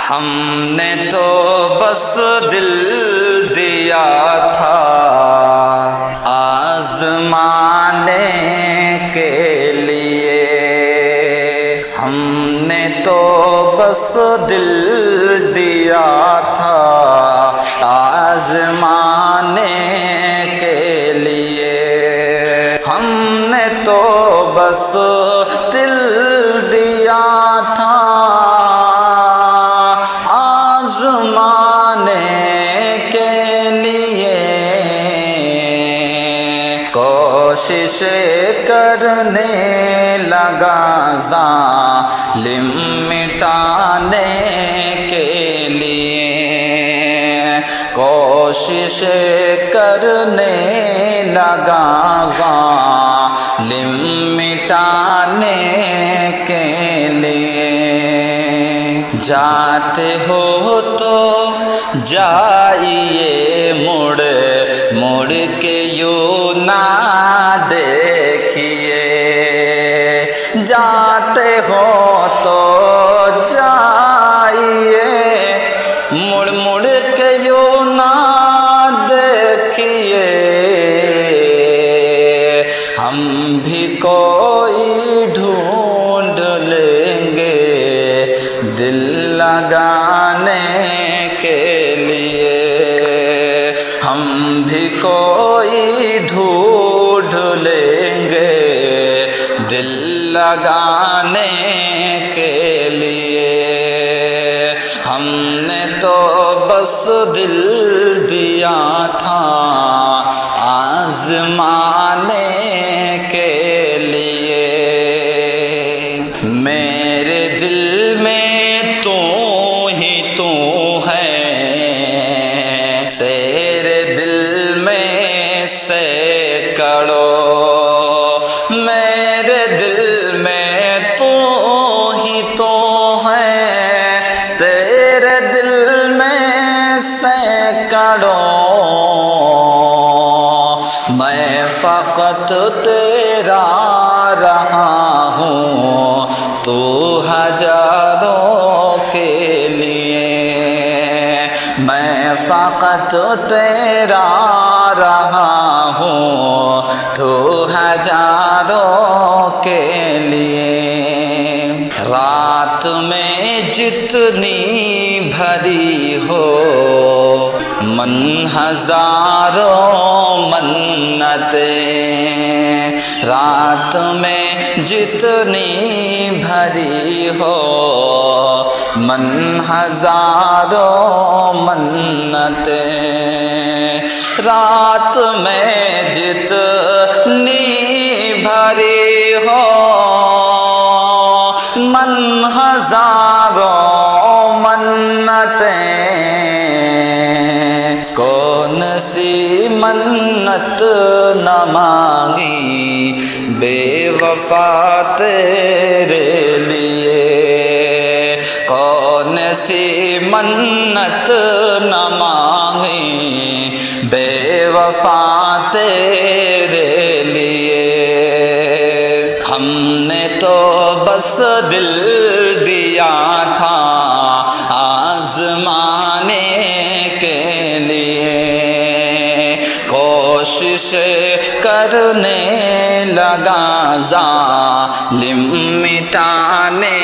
ہم نے تو بس دل دیا تھا آزمانے کے لیے، ہم نے تو بس دل دیا تھا آزمانے کے لیے، ہم نے تو بس دل دیا تھا کوشش کرنے لگا ظالم مٹانے کے لیے، کوشش کرنے لگا ظالم مٹانے کے لیے۔ جاتے ہو تو جائیے مڑ مڑ کے یوں نہ دیکھیے، جاتے ہو تو جائیے مڑ مڑ کے یوں نہ دیکھیے، ہم بھی کوئی ڈھونڈ لیں گے دل لگانے کے لیے، ہم بھی کوئی ڈھونڈ لیں گے دل لگانے کے لیے، ہم نے تو بس دل دیا تھا آزمانے کے لیے۔ میرے دل میں تو ہی تو ہے، تیرے دل میں سینکڑوں، میرے دل میں تو ہی تو ہے، تیرے دل میں سینکڑوں، میں فقط تیرا رہا ہوں تو ہزاروں کے لیے، میں فقط تیرا رہا ہوں تو ہزاروں کے لیے۔ رات میں جتنی بھری ہو من ہزاروں منتیں، رات میں جتنی بھری ہو من ہزاروں منتیں، رات میں جتنی بھری ہو من ہزاروں منتیں، کون سی منت نہ مانگی بے وفا تیرے لیے، کون سی منت نہ مانگی بے وفا تیرے لیے، ہم نے تو بس دل دیا تھا آزمانے کے لیے، کوشش کرنے لگا ظالم مٹانے